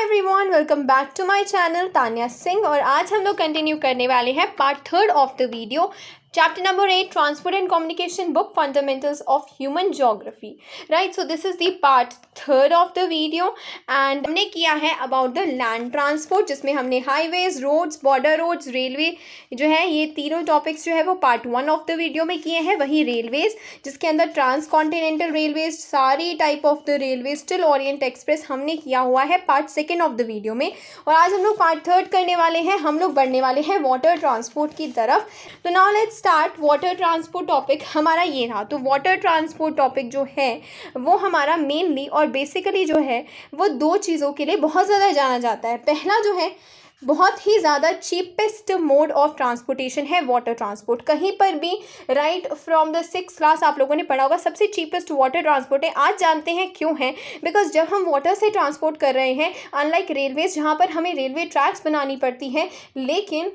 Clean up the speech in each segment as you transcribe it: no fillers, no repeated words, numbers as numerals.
Hi everyone, welcome back to my channel Tanya Singh. और आज हम लोग कंटिन्यू करने वाले हैं part third of the video, chapter number 8, transport and communication book, fundamentals of human geography. Right, so this is the part third of the video and हमने किया है अबाउट द लैंड ट्रांसपोर्ट, जिसमें हमने highways, roads, border roads, railway जो है, ये तीनों topics जो है वो part one of the video में किए हैं। वही रेलवेज, जिसके अंदर ट्रांस कॉन्टिनेंटल रेलवेज, सारी type of the railways till Orient express हमने किया हुआ है part second of the video में। और आज हम लोग पार्ट थर्ड करने वाले हैं, हम लोग बढ़ने वाले हैं वाटर ट्रांसपोर्ट की तरफ। तो now let's start. Water transport topic हमारा ये रहा। तो वाटर ट्रांसपोर्ट टॉपिक जो है वो हमारा मेनली और बेसिकली जो है वो दो चीज़ों के लिए बहुत ज़्यादा जाना जाता है। पहला जो है, बहुत ही ज़्यादा चीपेस्ट मोड ऑफ ट्रांसपोर्टेशन है वाटर ट्रांसपोर्ट। कहीं पर भी right from the 6th class आप लोगों ने पढ़ा होगा, सबसे चीपेस्ट वाटर ट्रांसपोर्ट है। आज जानते हैं क्यों है। बिकॉज जब हम वाटर से ट्रांसपोर्ट कर रहे हैं, अनलाइक रेलवेज जहाँ पर हमें रेलवे ट्रैक्स बनानी पड़ती हैं, लेकिन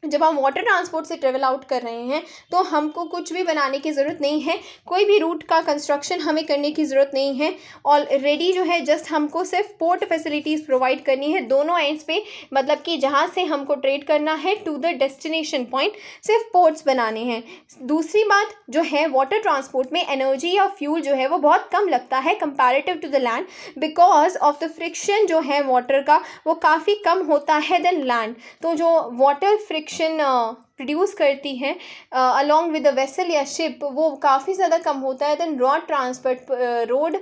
जब हम वाटर ट्रांसपोर्ट से ट्रेवल आउट कर रहे हैं तो हमको कुछ भी बनाने की ज़रूरत नहीं है, कोई भी रूट का कंस्ट्रक्शन हमें करने की ज़रूरत नहीं है। ऑलरेडी जो है जस्ट हमको सिर्फ पोर्ट फैसिलिटीज़ प्रोवाइड करनी है दोनों एंड्स पे, मतलब कि जहाँ से हमको ट्रेड करना है टू द डेस्टिनेशन पॉइंट, सिर्फ पोर्ट्स बनाने हैं। दूसरी बात जो है, वाटर ट्रांसपोर्ट में एनर्जी या फ्यूल जो है वो बहुत कम लगता है comparative to the land, because of the friction जो है वाटर का वो काफ़ी कम होता है देन लैंड। तो जो वाटर फ्रिक्शन प्रोड्यूस करती हैं अलॉन्ग विद द वेसल या शिप, वो काफ़ी ज़्यादा कम होता है देन रोड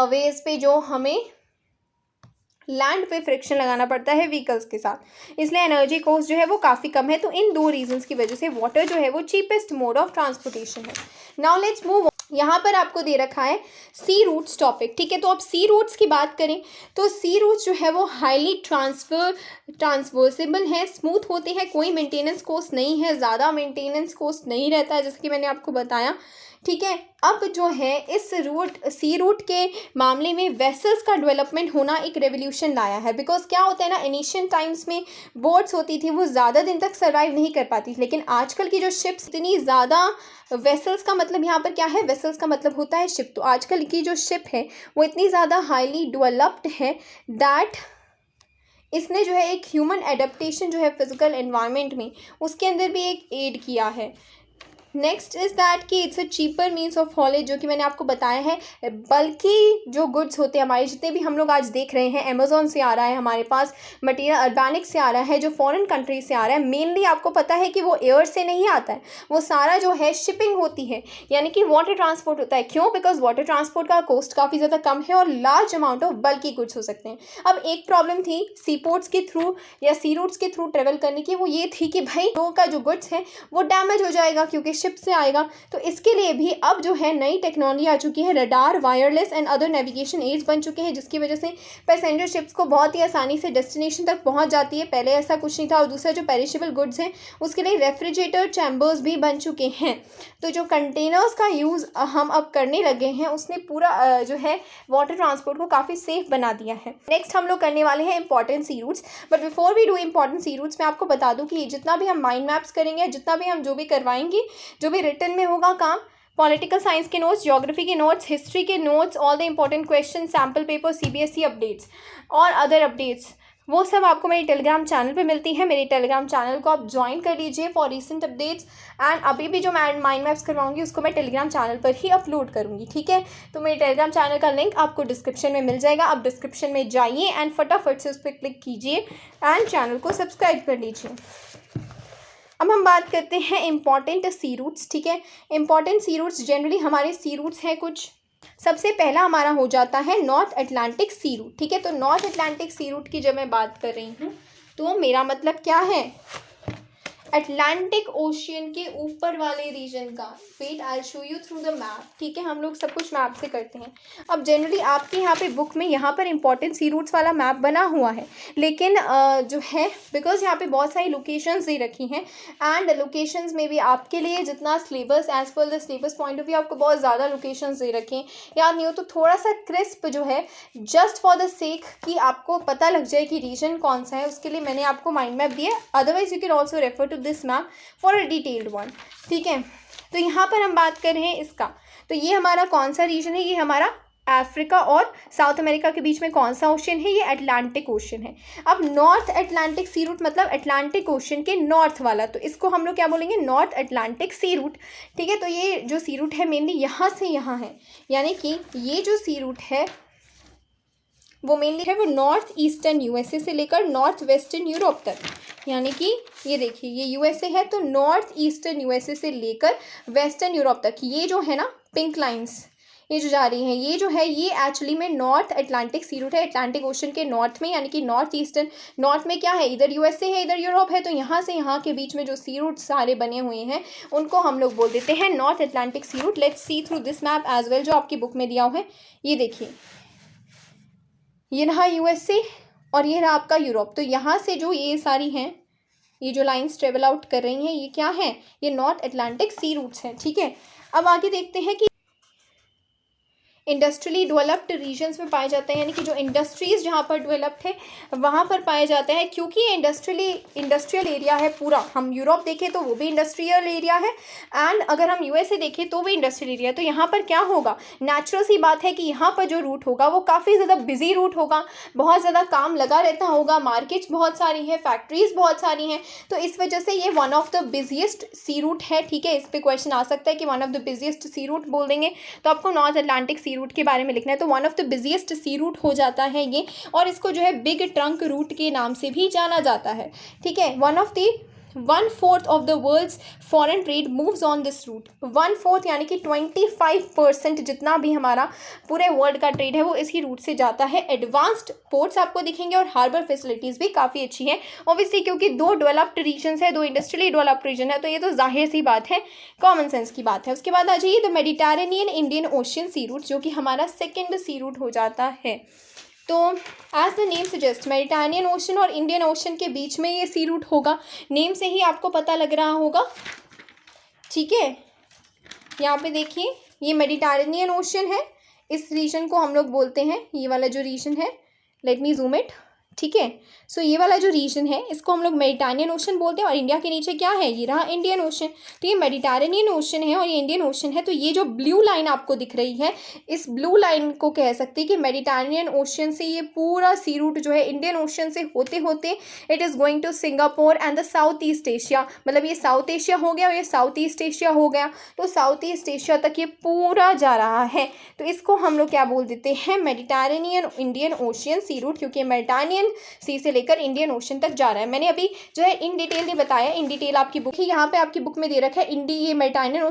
वेज पे जो हमें लैंड पे फ्रिक्शन लगाना पड़ता है व्हीकल्स के साथ। इसलिए एनर्जी कॉस्ट जो है वो काफ़ी कम है। तो इन दो रीजंस की वजह से वाटर जो है वो चीपेस्ट मोड ऑफ ट्रांसपोर्टेशन है। Now let's move. यहाँ पर आपको दे रखा है सी रूट्स टॉपिक, ठीक है। तो अब सी रूट्स की बात करें तो सी रूट्स जो है वो हाईली ट्रांसवर्सेबल है, स्मूथ होते हैं, कोई मेंटेनेंस कॉस्ट नहीं है, ज़्यादा मेंटेनेंस कॉस्ट नहीं रहता है, जैसे कि मैंने आपको बताया, ठीक है। अब जो है इस सी रूट के मामले में वेसल्स का डेवलपमेंट होना एक रेवोल्यूशन लाया है। बिकॉज क्या होता है ना, एनिशियन टाइम्स में बोट्स होती थी वो ज़्यादा दिन तक सर्वाइव नहीं कर पाती थी, लेकिन आजकल की जो शिप्स इतनी ज़्यादा, वेसल्स का मतलब यहाँ पर क्या है, वेसल्स का मतलब होता है शिप। तो आजकल की जो शिप है वो इतनी ज़्यादा हाईली डेवलप्ड है दैट इसने जो है एक ह्यूमन एडेप्टेशन जो है फिजिकल एनवायरनमेंट में, उसके अंदर भी एक एड किया है। नेक्स्ट इज़ दैट कि it's a cheaper means of haulage, जो कि मैंने आपको बताया है। बल्कि जो गुड्स होते हैं हमारे, जितने भी हम लोग आज देख रहे हैं, अमेजोन से आ रहा है हमारे पास मटेरियल, अर्बैनिक से आ रहा है, जो फॉरेन कंट्री से आ रहा है, मेनली आपको पता है कि वो एयर से नहीं आता है, वो सारा जो है शिपिंग होती है, यानी कि वाटर ट्रांसपोर्ट होता है। क्यों? बिकॉज वाटर ट्रांसपोर्ट का कॉस्ट काफ़ी ज़्यादा कम है और लार्ज अमाउंट ऑफ बल्कि गुड्स हो सकते हैं। अब एक प्रॉब्लम थी सी पोर्ट्स के थ्रू या सी रूट्स के थ्रू ट्रेवल करने की, वो ये थी कि भाई लोगों का जो गुड्स है वो डैमेज हो जाएगा क्योंकि शिप से आएगा। तो इसके लिए भी अब जो है नई टेक्नोलॉजी आ चुकी है, radar, wireless and other navigation aids बन चुके हैं, जिसकी वजह से पैसेंजर शिप्स को बहुत ही आसानी से डेस्टिनेशन तक पहुंच जाती है। पहले ऐसा कुछ नहीं था। और दूसरा, जो पेरिशेबल गुड्स हैं उसके लिए रेफ्रिजरेटर चैम्बर्स भी बन चुके हैं। तो जो कंटेनर्स का यूज़ हम अब करने लगे हैं, उसने पूरा जो है वाटर ट्रांसपोर्ट को काफ़ी सेफ बना दिया है। नेक्स्ट हम लोग करने वाले हैं important sea routes. But before we do important sea routes, मैं आपको बता दूं कि जितना भी हम माइंड मैप्स करेंगे, जितना भी हम जो भी करवाएंगे, जो भी रिटन में होगा काम, पॉलिटिकल साइंस के नोट्स, ज्योग्राफी के नोट्स, हिस्ट्री के notes, all the important question, sample paper, CBSE updates और अदर अपडेट्स, वो सब आपको मेरी टेलीग्राम चैनल पे मिलती है। मेरे टेलीग्राम चैनल को आप ज्वाइन कर लीजिए फॉर रिसेंट अपडेट्स। एंड अभी भी जो मैं माइंड मैप्स करवाऊंगी उसको मैं टेलीग्राम चैनल पर ही अपलोड करूंगी, ठीक है। तो मेरे टेलीग्राम चैनल का लिंक आपको डिस्क्रिप्शन में मिल जाएगा। आप डिस्क्रिप्शन में जाइए एंड फटाफट से उस पर क्लिक कीजिए एंड चैनल को सब्सक्राइब कर लीजिए। अब हम बात करते हैं इम्पॉर्टेंट सी रूट्स, ठीक है। इम्पॉर्टेंट सी रूट्स, जनरली हमारे सी रूट्स हैं कुछ। सबसे पहला हमारा हो जाता है नॉर्थ अटलांटिक सी रूट, ठीक है। तो नॉर्थ अटलांटिक सी रूट की जब मैं बात कर रही हूँ तो मेरा मतलब क्या है, अटलांटिक ओशियन के ऊपर वाले रीजन का। Wait, I show you through the map, ठीक है। हम लोग सब कुछ मैप से करते हैं। अब जनरली आपके यहाँ पे बुक में यहाँ पर इंपॉर्टेंट सी रूट्स वाला मैप बना हुआ है, लेकिन जो है बिकॉज यहाँ पे बहुत सारी लोकेशंस दे रखी हैं एंड लोकेशंस में भी आपके लिए जितना syllabus, as per the syllabus point of view, आपको बहुत ज़्यादा लोकेशंस दे रखे हैं। याद नहीं हो तो थोड़ा सा क्रिस्प जो है, जस्ट फॉर द सेक कि आपको पता लग जाए कि रीजन कौन सा है, उसके लिए मैंने आपको माइंड मैप दिया। Otherwise you can also refer to this map for a detailed one, ठीक है। तो यहाँ पर हम बात कर रहे हैं इसका। तो ये हमारा कौन सा रीजन है, ये हमारा अफ्रीका और साउथ अमेरिका के बीच में कौन सा ओशन है? ये अटलांटिक ओशन है। अब नॉर्थ अटलांटिक सी रूट मतलब अटलांटिक ओशन के नॉर्थ वाला, तो इसको हम लोग क्या बोलेंगे? North Atlantic sea route. ठीक है, तो ये जो सी रूट है मेनली यहाँ से यहाँ है, यानी कि ये जो सी रूट है वो मेनली है वो नॉर्थ ईस्टर्न यूएसए से लेकर नॉर्थ वेस्टर्न यूरोप तक, यानी कि ये देखिए ये यूएसए है तो नॉर्थ ईस्टर्न यूएसए से लेकर वेस्टर्न यूरोप तक ये जो है ना पिंक लाइंस ये जो जा रही हैं ये जो है ये एक्चुअली में नॉर्थ अटलांटिक सी रूट है, अटलांटिक ओशन के नॉर्थ में, यानी कि नॉर्थ ईस्टर्न। नॉर्थ में क्या है? इधर यूएसए है इधर यूरोप है, तो यहाँ से यहाँ के बीच में जो सी रूट सारे बने हुए हैं उनको हम लोग बोल देते हैं north Atlantic sea route. Let's see through this map as well जो आपकी बुक में दिया हुआ है। ये देखिए ये रहा यूएसए और ये रहा आपका यूरोप, तो यहाँ से जो ये सारी हैं ये जो लाइंस ट्रेवल आउट कर रही हैं ये क्या है? ये नॉर्थ अटलांटिक सी रूट्स हैं। ठीक है, अब आगे देखते हैं कि इंडस्ट्रियली डेवलप्ड रीजन्स में पाए जाते हैं, यानी कि जो इंडस्ट्रीज़ जहाँ पर डेवलप्ड है वहाँ पर पाए जाते हैं, क्योंकि ये इंडस्ट्रियल एरिया है पूरा। हम यूरोप देखें तो वो भी इंडस्ट्रियल एरिया है, एंड अगर हम यूएसए देखें तो भी इंडस्ट्रियल एरिया है। तो यहाँ पर क्या होगा? नेचुरल सी बात है कि यहाँ पर जो रूट होगा वो काफ़ी ज़्यादा बिजी रूट होगा, बहुत ज़्यादा काम लगा रहता होगा, मार्केट्स बहुत सारी हैं, फैक्ट्रीज़ बहुत सारी हैं, तो इस वजह से ये one of the busiest sea route है। ठीक है, इस पर क्वेश्चन आ सकता है कि one of the busiest sea route बोल देंगे तो आपको नॉर्थ अटलांटिक सी रूट के बारे में लिखना है, तो one of the busiest sea route हो जाता है ये, और इसको जो है बिग ट्रंक रूट के नाम से भी जाना जाता है। ठीक है, 1/4 of the world's foreign trade moves on this route. 1/4 यानी कि 25% जितना भी हमारा पूरे वर्ल्ड का ट्रेड है वो इसी रूट से जाता है। एडवांस्ड पोर्ट्स आपको दिखेंगे और हार्बर फैसिलिटीज़ भी काफ़ी अच्छी हैं ऑब्वियसली, क्योंकि दो डेवलप्ड रीजन्स है, दो इंडस्ट्रियली डेवलप्ड रीजन है, तो ये तो जाहिर सी बात है, कॉमन सेंस की बात है। उसके बाद आ जाइए the Mediterranean Indian Ocean sea route, जो कि हमारा सेकेंड सी रूट हो जाता है। तो as the name suggest Mediterranean Ocean और इंडियन ओशन के बीच में ये सी रूट होगा, नेम से ही आपको पता लग रहा होगा। ठीक है, यहाँ पे देखिए ये मेडिटेरेनियन ओशन है, इस रीजन को हम लोग बोलते हैं, ये वाला जो रीजन है, लेट मी जूम इट। ठीक है, सो ये वाला जो रीजन है इसको हम लोग मेडिटेरेनियन ओशन बोलते हैं, और इंडिया के नीचे क्या है? ये रहा इंडियन ओशन। तो ये मेडिटेरेनियन ओशन है और ये इंडियन ओशन है, तो ये जो ब्लू लाइन आपको दिख रही है इस ब्लू लाइन को कह सकते हैं कि मेडिटेरेनियन ओशन से ये पूरा सी रूट जो है इंडियन ओशन से होते होते it is going to Singapore and the South East Asia, मतलब ये साउथ एशिया हो गया और ये साउथ ईस्ट एशिया हो गया, तो साउथ ईस्ट एशिया तक ये पूरा जा रहा है। तो इसको हम लोग क्या बोल देते हैं? Mediterranean Indian Ocean sea root, क्योंकि मेडिटेरेनियन सी से लेकर इंडियन ओशन तक जा रहा है। मैंने अभी जो है इन डिटेल नहीं बताया, इन डिटेल आपकी बुक ही यहाँ पे आपकी बुक में दे रखा है। ये मेडिटेरेनियन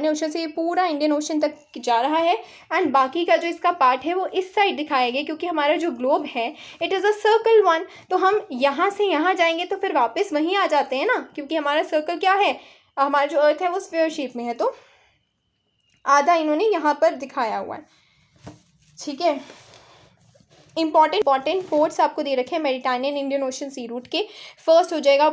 ओशन से ये पूरा इंडियन ओशन तक जा रहा है, एंड बाकी का जो इसका पार्ट है वो इस साइड दिखाया गया, क्योंकि हमारा जो ग्लोब है it is a circle one, तो हम यहाँ से यहाँ जाएंगे तो फिर वापस वहीं आ जाते हैं ना, क्योंकि हमारा सर्कल क्या है, हमारा जो अर्थ है वो स्फीयर शेप में है, तो आधा इन्होंने यहाँ पर दिखाया हुआ है। ठीक है, इंपॉर्टेंट पोर्ट्स आपको दे रखे हैं Mediterranean Indian Ocean sea route के। फर्स्ट हो जाएगा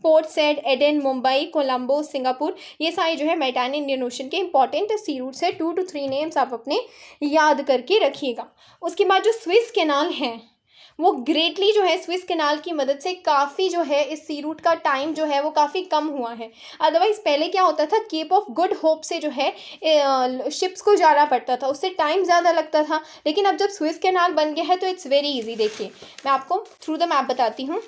port Said, Aden, Mumbai, Colombo, Singapore, ये सारे जो है मेडिटेरेनियन इंडियन ओशन के इंपॉर्टेंट सी रूट्स है। 2 to 3 नेम्स आप अपने याद करके रखिएगा। उसके बाद जो स्विस कैनाल है वो ग्रेटली जो है स्विस कैनाल की मदद से काफ़ी जो है इस सी रूट का टाइम जो है वो काफ़ी कम हुआ है। अदरवाइज़ पहले क्या होता था, केप ऑफ गुड होप से जो है शिप्स को जाना पड़ता था, उससे टाइम ज़्यादा लगता था, लेकिन अब जब स्विस कैनाल बन गया है तो इट्स वेरी इजी। देखिए मैं आपको थ्रू द मैप बताती हूँ।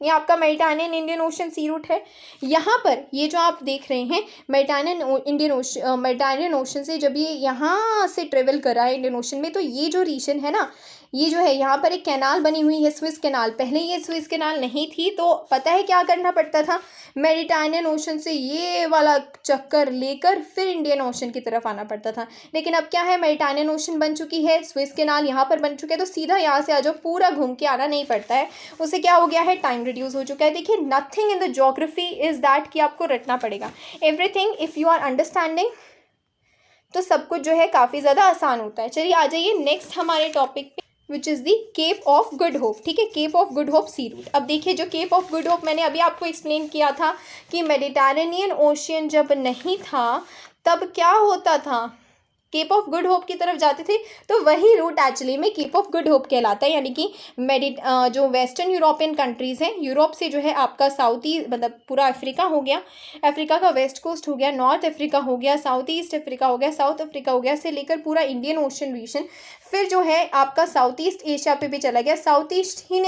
ये आपका Mediterranean Indian Ocean sea route है। यहाँ पर ये जो आप देख रहे हैं मेडिटेरेनियन ओशन से जब ये यहाँ से ट्रेवल कर रहा है इंडियन ओशन में, तो ये जो रीजन है ना, ये जो है यहाँ पर एक कैनाल बनी हुई है स्विस कैनाल। पहले ये स्विस कैनाल नहीं थी, तो पता है क्या करना पड़ता था, मेडिटेरेनियन ओशन से ये वाला चक्कर लेकर फिर इंडियन ओशन की तरफ आना पड़ता था। लेकिन अब क्या है, मेडिटेरेनियन ओशन बन चुकी है, स्विस कैनाल यहाँ पर बन चुके हैं, तो सीधा यहाँ से आ जाओ, पूरा घूम के आना नहीं पड़ता है। उससे क्या हो गया है, टाइम रिड्यूस हो चुका है। देखिए nothing in the geography is that कि आपको रटना पड़ेगा, everything if you are understanding तो सब कुछ जो है काफ़ी ज़्यादा आसान होता है। चलिए आ जाइए नेक्स्ट हमारे टॉपिक पे, which is the Cape of Good Hope. ठीक है, Cape of Good Hope sea route. अब देखिए जो केप ऑफ गुड होप मैंने अभी आपको एक्सप्लेन किया था कि मेडिटेरेनियन ओशियन जब नहीं था तब क्या होता था, केप ऑफ गुड होप की तरफ जाते थे, तो वही रूट एक्चुअली में केप ऑफ गुड होप कहलाता है। यानी कि जो वेस्टर्न यूरोपियन कंट्रीज़ हैं, यूरोप से जो है आपका साउथ ईस्ट मतलब पूरा अफ्रीका हो गया, अफ्रीका का वेस्ट कोस्ट हो गया, नॉर्थ अफ्रीका हो गया, साउथ ईस्ट अफ्रीका हो गया, साउथ अफ्रीका हो गया, से लेकर पूरा इंडियन ओशन रीजन, फिर जो है आपका साउथ ईस्ट एशिया पे भी चला गया। साउथ ईस्ट ही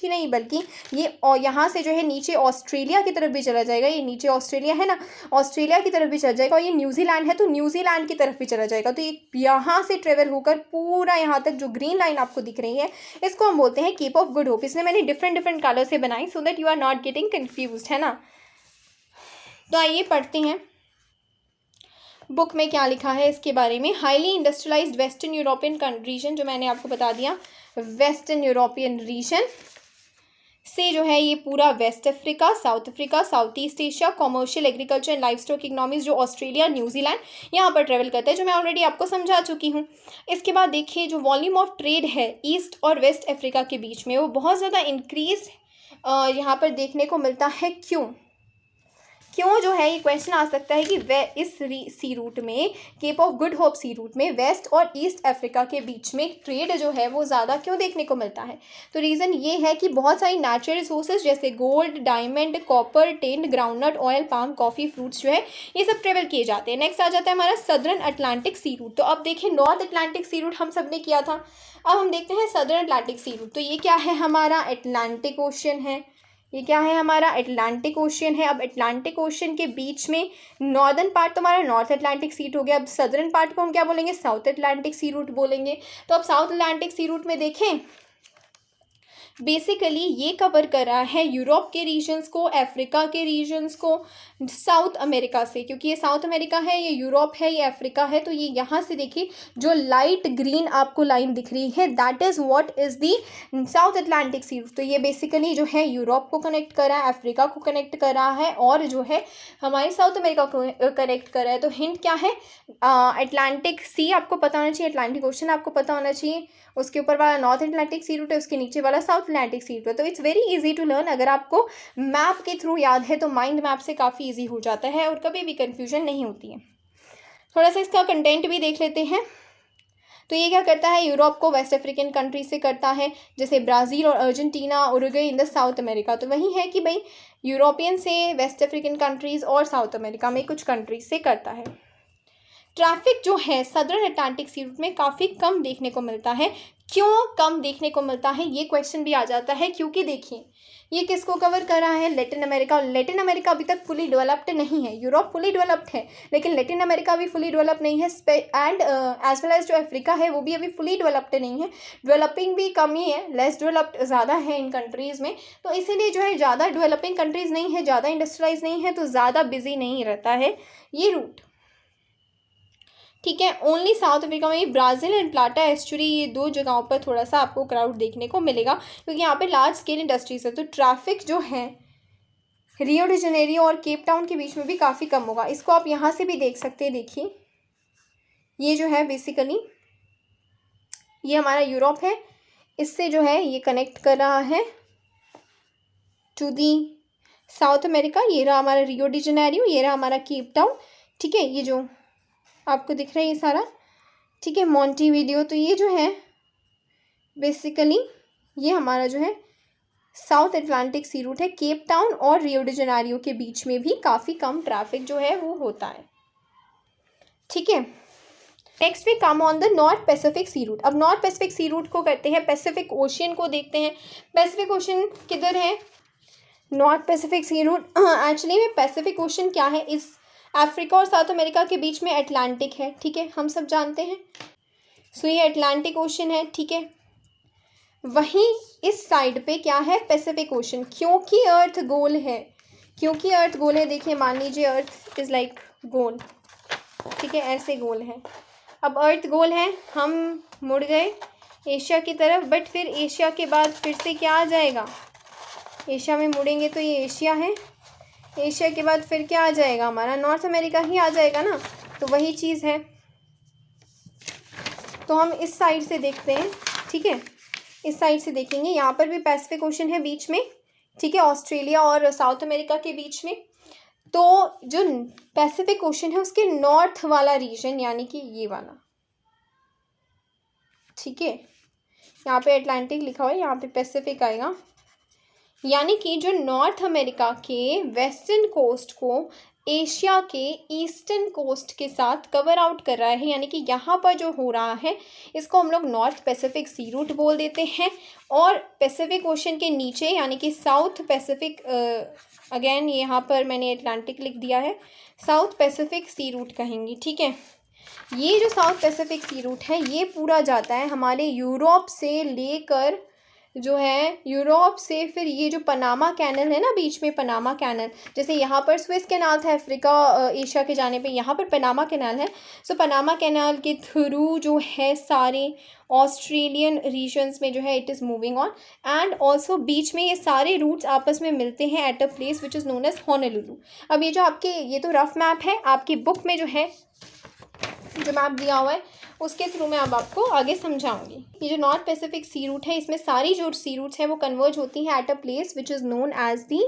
नहीं बल्कि ये और यहाँ से जो है नीचे ऑस्ट्रेलिया की तरफ भी चला जाएगा। ये नीचे ऑस्ट्रेलिया है ना, ऑस्ट्रेलिया की तरफ भी चला जाएगा, और ये न्यूजीलैंड है तो न्यूजीलैंड की तरफ भी चला जाएगा। तो ये यहाँ से ट्रेवल होकर पूरा यहाँ तक जो ग्रीन लाइन आपको दिख रही है, इसको हम बोलते हैं केप ऑफ गुड होप। इसलिए मैंने डिफरेंट कलर से बनाई so that you are not getting confuse, है ना। तो आइए पढ़ते हैं बुक में क्या लिखा है इसके बारे में। Highly industrialised western European region, जो मैंने आपको बता दिया, वेस्टर्न यूरोपियन रीजन से जो है ये पूरा West Africa, South East Asia, commercial, agriculture and livestock economies जो ऑस्ट्रेलिया, न्यूजीलैंड यहाँ पर ट्रेवल करता है, जो मैं ऑलरेडी आपको समझा चुकी हूँ। इसके बाद देखिए जो वॉल्यूम ऑफ ट्रेड है ईस्ट और वेस्ट अफ्रीका के बीच में, वो बहुत ज़्यादा इंक्रीज यहाँ पर देखने को मिलता है। क्यों जो है ये क्वेश्चन आ सकता है कि वे इस सी रूट में, Cape of Good Hope sea route में वेस्ट और ईस्ट अफ्रीका के बीच में ट्रेड जो है वो ज़्यादा क्यों देखने को मिलता है। तो रीज़न ये है कि बहुत सारी नेचुरल रिसोर्सेज जैसे gold, diamond, copper, tin, groundnut, oil, palm, coffee, fruits जो है ये सब ट्रेवल किए जाते हैं। नेक्स्ट आ जाता है हमारा सदर्न अटलांटिक सी रूट। तो अब देखिए नॉर्थ अटलांटिक सी रूट हम सब ने किया था, अब हम देखते हैं सदर्न अटलांटिक सी रूट। तो ये क्या है, हमारा अटलांटिक ओशन है। ये क्या है, हमारा अटलांटिक ओशियन है। अब अटलांटिक ओशियन के बीच में नॉर्दर्न पार्ट तो हमारा नॉर्थ अटलांटिक सी रूट हो गया। अब सदर्न पार्ट को हम क्या बोलेंगे, साउथ अटलांटिक सी रूट बोलेंगे। तो अब साउथ अटलांटिक सी रूट में देखें, बेसिकली ये कवर कर रहा है यूरोप के रीजन्स को, अफ्रीका के रीजन्स को, साउथ अमेरिका से, क्योंकि ये साउथ अमेरिका है, ये यूरोप है, ये अफ्रीका है। तो ये यहाँ से देखिए जो लाइट ग्रीन आपको लाइन दिख रही है, that is what is the South Atlantic sea route. तो ये बेसिकली जो है यूरोप को कनेक्ट कर रहा है, अफ्रीका को कनेक्ट कर रहा है, और जो है हमारे साउथ अमेरिका को कनेक्ट कर रहा है। तो हिंट क्या है, अटलांटिक सी आपको पता होना चाहिए, अटलांटिक ओशन आपको पता होना चाहिए, उसके ऊपर वाला नॉर्थ अटलांटिक सी रूट है, उसके नीचे वाला साउथ अटलांटिक सी रूट है। तो it's very easy to learn. अगर आपको मैप के थ्रू याद है तो माइंड मैप से काफ़ी इजी हो जाता है और कभी भी कन्फ्यूजन नहीं होती है। थोड़ा सा इसका कंटेंट भी देख लेते हैं। तो ये क्या करता है, यूरोप को वेस्ट अफ्रीकन कंट्री से करता है, जैसे ब्राज़ील और Argentina, Uruguay in the south America. तो वही है कि भाई यूरोपियन से वेस्ट अफ्रीकन कंट्रीज़ और साउथ अमेरिका में कुछ कंट्रीज से करता है। ट्रैफिक जो है सदर्न अटलांटिक सी रूट में काफ़ी कम देखने को मिलता है। क्यों कम देखने को मिलता है, ये क्वेश्चन भी आ जाता है, क्योंकि देखिए ये किसको कवर कर रहा है, लैटिन अमेरिका। लैटिन अमेरिका अभी तक फुली डेवलप्ड नहीं है, यूरोप फुली डेवलप्ड है लेकिन लैटिन अमेरिका भी फुली डेवलप नहीं है, एंड एज वेल एज जो अफ्रीका है वो भी अभी फुली डेवलप्ड नहीं है, डेवलपिंग भी कम ही है, लेस डेवलप्ड ज़्यादा है इन कंट्रीज़ में। तो इसीलिए जो है ज़्यादा डेवलपिंग कंट्रीज़ नहीं है, ज़्यादा इंडस्ट्रियलाइज नहीं है, तो ज़्यादा बिजी नहीं रहता है ये रूट। ठीक है, ओनली साउथ अफ्रीका में ब्राज़ील एंड प्लाटा एस्चुरी, ये दो जगहों पर थोड़ा सा आपको क्राउड देखने को मिलेगा क्योंकि यहाँ पे लार्ज स्केल इंडस्ट्रीज है। तो ट्रैफिक जो है रियो डी जनेरियो और केप टाउन के बीच में भी काफ़ी कम होगा। इसको आप यहाँ से भी देख सकते हैं। देखिए ये जो है बेसिकली ये हमारा यूरोप है, इससे जो है ये कनेक्ट कर रहा है टू दी साउथ अमेरिका। ये रहा हमारा रियो डी जनेरियो, ये रहा हमारा केप टाउन। ठीक है, ये जो आपको दिख रहा है ये सारा, ठीक है, मोंटेविडियो। तो ये जो है बेसिकली ये हमारा जो है साउथ अटलांटिक सी रूट है। केप टाउन और रियो डी जनेरियो के बीच में भी काफ़ी कम ट्रैफिक जो है वो होता है। ठीक है, next we come on the North Pacific sea route. अब नॉर्थ पैसिफिक सी रूट को करते हैं, पैसिफिक ओशियन को देखते हैं। पैसिफिक ओशियन किधर है, North Pacific sea route actually में पैसिफिक ओशियन क्या है, इस अफ्रीका और साउथ अमेरिका के बीच में अटलांटिक है। ठीक है, हम सब जानते हैं। सो ये अटलांटिक ओशन है। ठीक है, वहीं इस साइड पे क्या है, पैसिफिक ओशन, क्योंकि अर्थ गोल है, देखिए मान लीजिए अर्थ इज़ लाइक गोल। ठीक है, ऐसे गोल है। अब अर्थ गोल है, हम मुड़ गए एशिया की तरफ, बट फिर एशिया के बाद फिर से क्या आ जाएगा, एशिया में मुड़ेंगे तो ये एशिया है, एशिया के बाद फिर क्या आ जाएगा, हमारा नॉर्थ अमेरिका ही आ जाएगा ना। तो वही चीज़ है। तो हम इस साइड से देखते हैं। ठीक है, इस साइड से देखेंगे, यहाँ पर भी पैसिफिक ओशन है बीच में। ठीक है, ऑस्ट्रेलिया और साउथ अमेरिका के बीच में। तो जो पैसिफिक ओशन है उसके नॉर्थ वाला रीजन यानी कि ये वाला, ठीक है, यहाँ पे अटलांटिक लिखा हुआ है, यहाँ पे पैसिफिक आएगा, यानी कि जो नॉर्थ अमेरिका के वेस्टर्न कोस्ट को एशिया के ईस्टर्न कोस्ट के साथ कवर आउट कर रहा है, यानी कि यहाँ पर जो हो रहा है इसको हम लोग नॉर्थ पैसिफिक सी रूट बोल देते हैं। और पैसिफिक ओशन के नीचे यानी कि साउथ पैसिफिक, अगेन यहाँ पर मैंने अटलांटिक लिख दिया है, साउथ पैसिफिक सी रूट कहेंगे, ठीक है। ये जो साउथ पैसिफिक सी रूट है ये पूरा जाता है हमारे यूरोप से लेकर, जो है यूरोप से फिर ये जो पनामा कैनल है ना, बीच में पनामा कैनल, जैसे यहाँ पर स्विस कैनाल था अफ्रीका एशिया के जाने पे, यहाँ पर पनामा कैनाल है। सो पनामा कैनाल के थ्रू जो है सारे ऑस्ट्रेलियन रीजन्स में जो है it is moving on, and also बीच में ये सारे रूट्स आपस में मिलते हैं at a place which is known as Honolulu. अब ये जो आपके, ये तो रफ मैप है, आपकी बुक में जो है जो मैप दिया हुआ है उसके थ्रू मैं अब आपको आगे समझाऊंगी। ये जो नॉर्थ पैसिफिक सी रूट है इसमें सारी जो सी रूट्स हैं वो कन्वर्ज होती हैं at a place which is known as the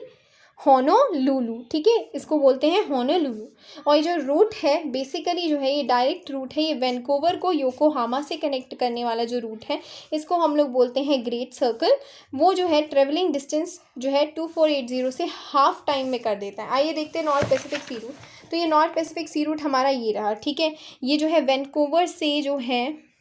Honolulu, ठीक है, इसको बोलते हैं होनोलुलु। और ये जो रूट है बेसिकली जो है ये डायरेक्ट रूट है, ये वैंकूवर को योकोहामा से कनेक्ट करने वाला जो रूट है इसको हम लोग बोलते हैं ग्रेट सर्कल। वो जो है ट्रेवलिंग डिस्टेंस जो है 2480 से हाफ टाइम में कर देता है। आइए देखते हैं नॉर्थ पैसिफिक सी रूट। तो ये नॉर्थ पैसिफिक सी रूट हमारा ये रहा, ठीक है। ये जो है वैंकूवर से जो है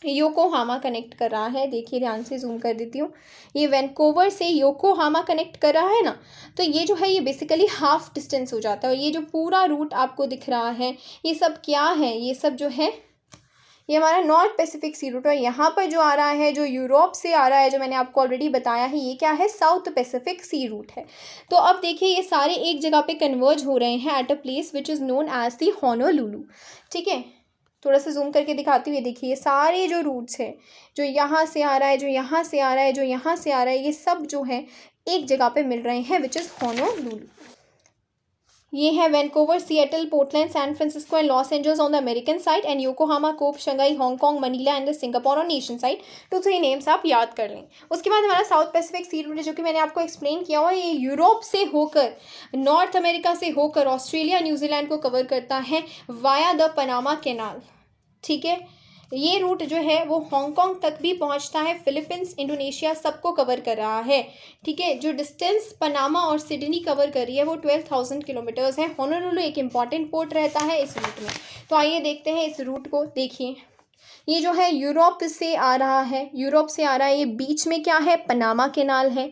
योकोहामा कनेक्ट कर रहा है, देखिए ध्यान से जूम कर देती हूँ, ये वैंकूवर से योकोहामा कनेक्ट कर रहा है ना, तो ये जो है ये बेसिकली हाफ डिस्टेंस हो जाता है। और ये जो पूरा रूट आपको दिख रहा है ये सब क्या है, ये सब जो है ये हमारा नॉर्थ पैसिफिक सी रूट है। यहाँ पर जो आ रहा है जो यूरोप से आ रहा है, जो मैंने आपको ऑलरेडी बताया है, ये क्या है, साउथ पैसिफिक सी रूट है। तो अब देखिए ये सारे एक जगह पे कन्वर्ज हो रहे हैं at a place which is known as the Honolulu, ठीक है। थोड़ा सा जूम करके दिखाती हूँ, ये देखिए ये सारे जो रूट्स हैं, जो यहाँ से आ रहा है, जो यहाँ से आ रहा है, जो यहाँ से आ रहा है, ये सब जो है एक जगह पे मिल रहे हैं विच इज़ होनोलुलु। ये है Vancouver, Seattle, Portland, San Francisco and Los Angeles on the American side, and Yokohama, Kobe, Shanghai, Hong Kong, Manila and the Singapore on Asian side. 2-3 names आप याद कर लें। उसके बाद हमारा साउथ पैसिफिक सी रूट है जो कि मैंने आपको एक्सप्लेन किया हुआ है, ये यूरोप से होकर, नॉर्थ अमेरिका से होकर ऑस्ट्रेलिया, न्यूजीलैंड को कवर करता है वाया द पनामा कैनाल, ठीक है। ये रूट जो है वो हांगकांग तक भी पहुंचता है, फिलीपींस, इंडोनेशिया सबको कवर कर रहा है, ठीक है। जो डिस्टेंस पनामा और सिडनी कवर कर रही है वो 12,000 किलोमीटर्स है। होनोलुलु एक इम्पॉर्टेंट पोर्ट रहता है इस रूट में। तो आइए देखते हैं इस रूट को। देखिए ये जो है यूरोप से आ रहा है, यूरोप से आ रहा है, ये बीच में क्या है, पनामा कैनाल है,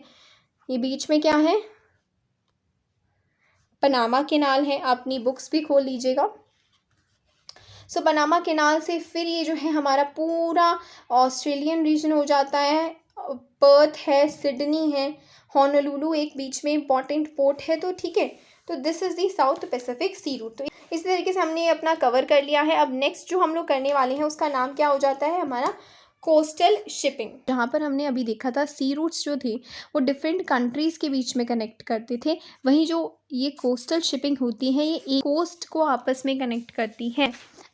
ये बीच में क्या है, पनामा कैनाल है। अपनी बुक्स भी खोल लीजिएगा। सो पनामा कैनाल से फिर ये जो है हमारा पूरा ऑस्ट्रेलियन रीजन हो जाता है, पर्थ है, सिडनी है, होनोलुलु एक बीच में इंपॉर्टेंट पोर्ट है, तो ठीक है। तो this is the South Pacific sea route. तो इस तरीके से हमने ये अपना कवर कर लिया है। अब नेक्स्ट जो हम लोग करने वाले हैं उसका नाम क्या हो जाता है, हमारा कोस्टल शिपिंग। जहाँ पर हमने अभी देखा था सी रूट्स जो थे वो डिफरेंट कंट्रीज़ के बीच में कनेक्ट करते थे, वहीं जो ये कोस्टल शिपिंग होती है ये एक कोस्ट को आपस में कनेक्ट करती है।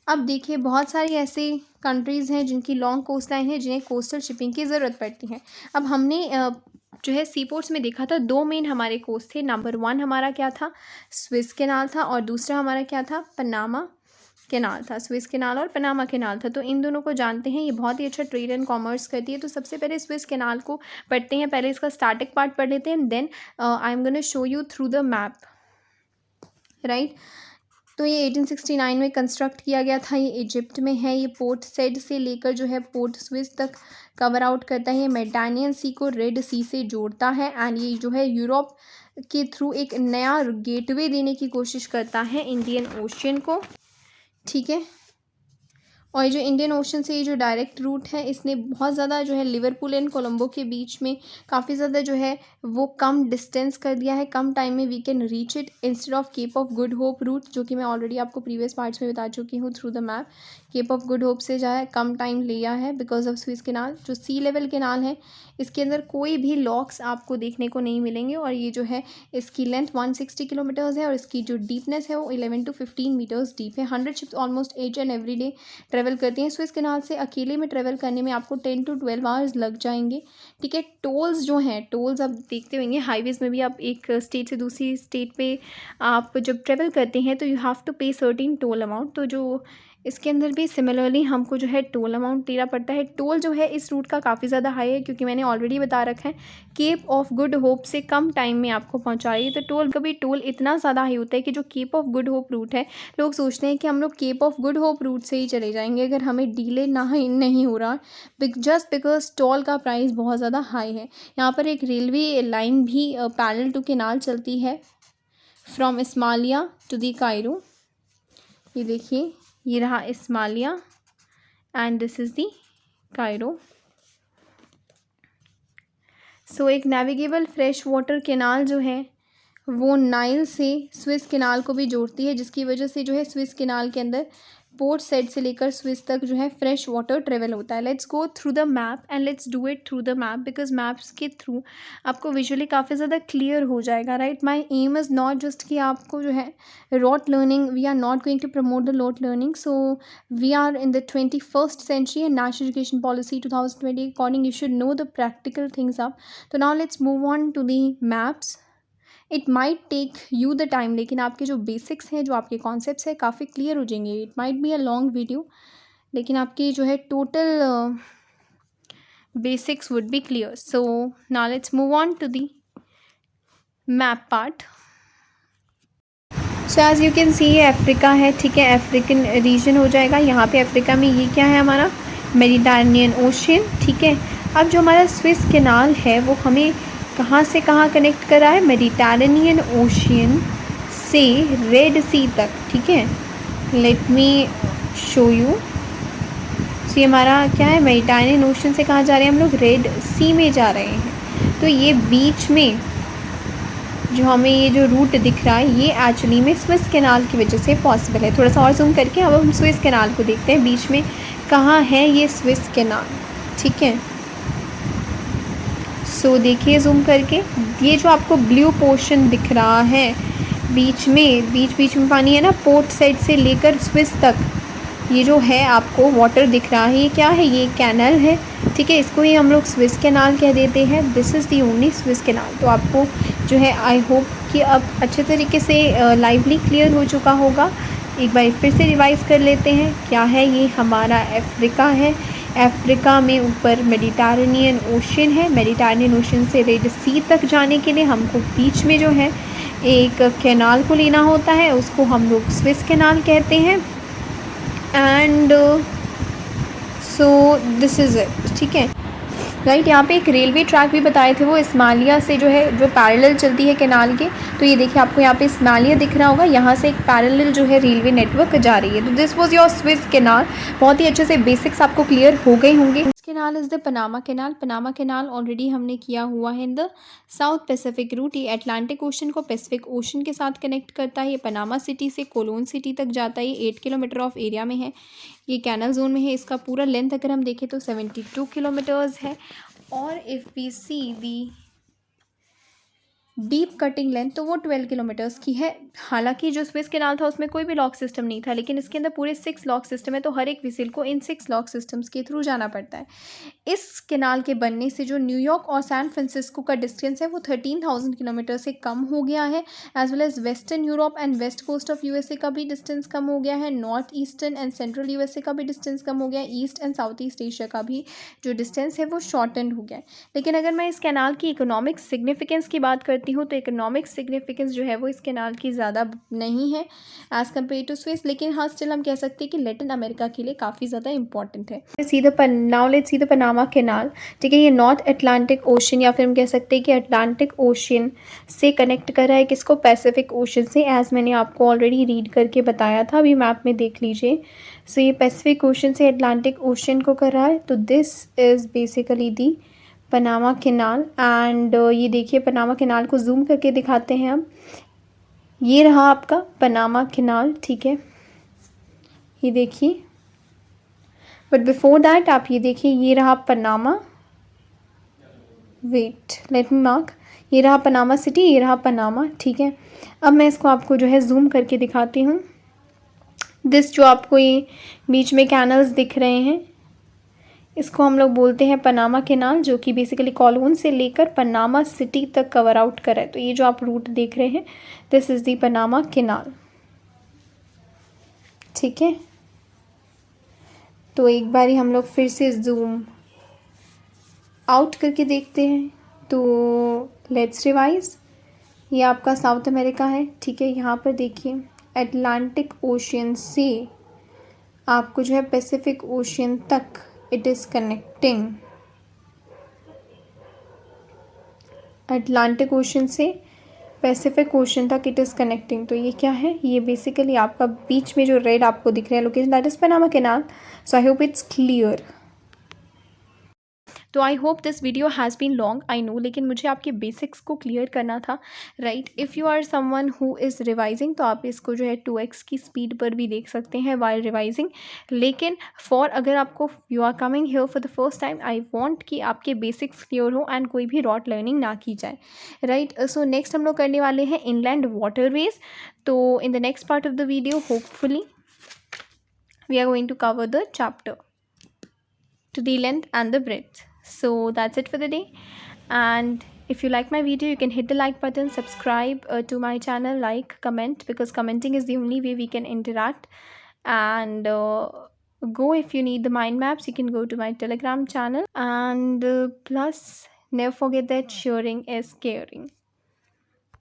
अब देखिए बहुत सारी ऐसे कंट्रीज़ हैं जिनकी लॉन्ग कोस्ट लाइन है जिन्हें कोस्टल शिपिंग की ज़रूरत पड़ती है। अब हमने जो है सी पोर्ट्स में देखा था 2 मेन हमारे कोस्ट थे। नंबर 1 हमारा क्या था, स्विस कैनाल था, और दूसरा हमारा क्या था, पनामा कैनाल था। स्विस कैनाल और पनामा कैनाल था। तो इन दोनों को जानते हैं, ये बहुत ही अच्छा ट्रेड एंड कॉमर्स करती है। तो सबसे पहले स्विस कैनाल को पढ़ते हैं, पहले इसका स्टार्टिंग पार्ट पढ़ लेते हैं, then I am gonna show you through the map, right. तो ये 1869 में कंस्ट्रक्ट किया गया था, ये इजिप्ट में है। ये पोर्ट सेड से लेकर जो है पोर्ट स्विस तक कवर आउट करता है। ये मेडिटेरेनियन सी को रेड सी से जोड़ता है, एंड ये जो है यूरोप के थ्रू एक नया गेटवे देने की कोशिश करता है इंडियन ओशियन को, ठीक है। और ये जो इंडियन ओशन से ये जो डायरेक्ट रूट है इसने बहुत ज़्यादा जो है लिवरपूल एंड कोलंबो के बीच में काफ़ी ज़्यादा जो है वो कम डिस्टेंस कर दिया है, कम टाइम में we can reach it instead of Cape of Good Hope route, जो कि मैं ऑलरेडी आपको प्रीवियस पार्ट्स में बता चुकी हूँ through the map. Cape of Good Hope से जो है कम टाइम लिया है बिकॉज ऑफ स्विस कैनाल। जो सी लेवल कैनाल है इसके अंदर कोई भी लॉक्स आपको देखने को नहीं मिलेंगे, और ये जो है इसकी लेंथ 160 किलोमीटर्स है और इसकी जो डीपनेस है वो 11 to 15 मीटर्स डीप है। 100 ships almost H and every day travel करती हैं स्विस कैनाल से, अकेले में ट्रैवल करने में आपको 10 to 12 आवर्स लग जाएंगे। ठीक है, टोल्स जो हैं, टोल्स आप देखते होंगे हाईवेज़ में भी, आप एक स्टेट से दूसरी स्टेट पे आप जब ट्रैवल करते हैं तो यू हैव टू पे सर्टेन टोल अमाउंट। तो जो इसके अंदर भी सिमिलरली हमको जो है टोल अमाउंट देना पड़ता है। टोल जो है इस रूट का काफ़ी ज़्यादा हाई है, क्योंकि मैंने ऑलरेडी बता रखा है केप ऑफ गुड होप से कम टाइम में आपको पहुंचाएगी। तो टोल इतना ज़्यादा हाई होता है कि जो Cape of Good Hope route है, लोग सोचते हैं कि हम लोग Cape of Good Hope route से ही चले जाएंगे अगर हमें डिले नहीं हो रहा, जस्ट बिकॉज टोल का प्राइस बहुत ज़्यादा हाई है। यहाँ पर एक रेलवे लाइन भी पैरेलल टू कैनाल चलती है from Ismailia to the Cairo. ये देखिए, ये रहा Ismailia and this is the Cairo. So एक नेविगेबल फ्रेश वाटर कैनाल जो है वो नाइल से स्विस कैनाल को भी जोड़ती है, जिसकी वजह से जो है स्विस कैनाल के अंदर पोर्ट साइड से लेकर स्विस तक जो है फ्रेश वाटर ट्रेवल होता है। Let's go through the map and let's do it through the map, because maps के थ्रू आपको विजुअली काफ़ी ज़्यादा क्लियर हो जाएगा, right. My aim is not just कि आपको जो है rote learning, we are not going to promote the rote learning. So we are in the 21st century and national education policy 2020 according you should know the practical things up. तो now let's move on to the maps. It might take you the time, लेकिन आपके जो basics हैं, जो आपके concepts हैं, काफ़ी clear हो जाएंगे। It might be a long video, लेकिन आपकी जो है total basics would be clear. So now let's move on to the map part. So as you can see ये अफ्रीका है, ठीक है, अफ्रीकन रीजन हो जाएगा। यहाँ पे अफ्रीका में ये क्या है हमारा मेडिटेरेनियन ओशियन, ठीक है। अब जो हमारा स्विस कैनाल है वो हमें कहाँ से कहाँ कनेक्ट करा है, मेडिटेरेनियन ओशियन से रेड सी तक, ठीक है। Let me show you. So ये हमारा क्या है, मेडिटेरेनियन ओशियन से कहाँ जा रहे हैं हम लोग, रेड सी में जा रहे हैं। तो ये बीच में जो हमें ये जो रूट दिख रहा है ये एक्चुअली में स्विस कैनाल की वजह से पॉसिबल है। थोड़ा सा और जूम करके अब हम स्विस कैनाल को देखते हैं, बीच में कहाँ है ये स्विस कैनाल, ठीक है। सो देखिए जूम करके, ये जो आपको ब्लू पोर्शन दिख रहा है बीच में पानी है ना, पोर्ट साइड से लेकर स्विस तक ये जो है आपको वाटर दिख रहा है, ये क्या है, ये कैनाल है, ठीक है। इसको ही हम लोग स्विस कैनाल कह देते हैं। This is the only Swiss canal. तो आपको जो है आई होप कि अब अच्छे तरीके से लाइवली क्लियर हो चुका होगा। एक बार फिर से रिवाइज़ कर लेते हैं, क्या है, ये हमारा अफ्रीका है। अफ्रीका में ऊपर मेडिटेरेनियन ओशन है, मेडिटेरेनियन ओशन से रेड सी तक जाने के लिए हमको बीच में जो है एक कैनाल को लेना होता है, उसको हम लोग स्विस कैनाल कहते हैं। And so this is it, ठीक है, राइट। यहाँ पे एक रेलवे ट्रैक भी बताए थे, वो इस्माइलिया से जो है जो पैरेलल चलती है कैनाल के। तो ये देखिए आपको यहाँ पे इस्माइलिया दिख रहा होगा, यहाँ से एक पैरेलल जो है रेलवे नेटवर्क जा रही है। तो this was your Swiss canal. बहुत ही अच्छे से बेसिक्स आपको क्लियर हो गए होंगे। Canal is the Panama Canal. Panama Canal already हमने किया हुआ है in the South Pacific route. ये अटलांटिक ओशन को पैसिफिक ओशन के साथ कनेक्ट करता है। ये पनामा सिटी से कोलोन सिटी तक जाता है। ये 8 किलोमीटर ऑफ एरिया में है, ये कैनल जोन में है। इसका पूरा लेंथ अगर हम देखें तो 72 किलोमीटर्स है। और if we see the deep cutting length तो वो 12 किलोमीटर्स की है। हालांकि जो स्विस कैनाल था उसमें कोई भी लॉक सिस्टम नहीं था, लेकिन इसके अंदर पूरे 6 लॉक सिस्टम है। तो हर एक विसिल को इन 6 लॉक सिस्टम्स के थ्रू जाना पड़ता है। इस कैनाल के बनने से जो न्यूयॉर्क और सैन फ्रांसिस्को का डिस्टेंस है वो 13,000 किलोमीटर से कम हो गया है। As well as western Europe and west coast of USA का भी डिस्टेंस कम हो गया है। North eastern and central USA का भी डिस्टेंस कम हो गया है। East and South East Asia का भी जो डिस्टेंस है वो शॉर्टन हो गया है। लेकिन अगर मैं इस कैनाल की इकोनॉमिक सिग्निफिकेंस की बात करती हूँ तो इकोनॉमिक सिग्निफिकेंस जो है वो इस कैनाल की ज़्यादा नहीं है एज़ कम्पेयर टू स्विस। लेकिन हाँ स्टिल हम कह सकते हैं कि लैटिन अमेरिका के लिए काफ़ी ज़्यादा इंपॉर्टेंट है। Now let's see the Panama canal, ठीक है। ये नॉर्थ अटलांटिक ओशन या फिर हम कह सकते हैं कि अटलांटिक ओशन से कनेक्ट कर रहा है किसको, पैसिफिक ओशन से। एज़ मैंने आपको ऑलरेडी रीड करके बताया था, अभी मैप में देख लीजिए। सो ये पैसिफिक ओशन से अटलांटिक ओशन को कर रहा है। तो this is basically the Panama canal. And ये देखिए पनामा कैनाल को जूम करके दिखाते हैं हम। ये रहा आपका पनामा कैनाल, ठीक है, ये देखिए। बट बिफोर दैट आप ये देखिए, ये रहा Panama, wait let me mark, ये रहा पनामा सिटी, ये रहा पनामा, ठीक है। अब मैं इसको आपको जो है जूम करके दिखाती हूँ। दिस जो आपको ये बीच में कैनल्स दिख रहे हैं, इसको हम लोग बोलते हैं पनामा कैनाल, जो कि बेसिकली कॉलोन से लेकर पनामा सिटी तक कवर आउट कर है। तो ये जो आप रूट देख रहे हैं, this is the Panama canal. ठीक है, तो एक बारी हम लोग फिर से जूम आउट करके देखते हैं। तो लेट्स रिवाइज। ये आपका साउथ अमेरिका है। ठीक है, यहाँ पर देखिए अटलांटिक ओशियन से आपको जो है पैसिफिक ओशियन तक it is connecting. Atlantic ocean से पैसिफिक ओशन तक इट इज़ कनेक्टिंग। तो ये क्या है, ये बेसिकली आपका बीच में जो रेड आपको दिख रहा है location, that is Panama canal. So I hope it's clear. तो I hope this video has been long, I know, लेकिन मुझे आपके बेसिक्स को क्लियर करना था, right. If you are someone who is revising, तो आप इसको जो है 2x की स्पीड पर भी देख सकते हैं वाइल रिवाइजिंग। लेकिन फॉर अगर आपको you are coming here for the first time, I want कि आपके बेसिक्स क्लियर हो एंड कोई भी रॉट लर्निंग ना की जाए, राइट। सो नेक्स्ट हम लोग करने वाले हैं इनलैंड वाटरवेज। तो in the next part of the video hopefully we are going to cover the chapter to the length and the breadth. So that's it for the day, and if you like my video, you can hit the like button, subscribe to my channel, like, comment, because commenting is the only way we can interact. And go, if you need the mind maps, you can go to my Telegram channel. And plus, never forget that sharing is caring.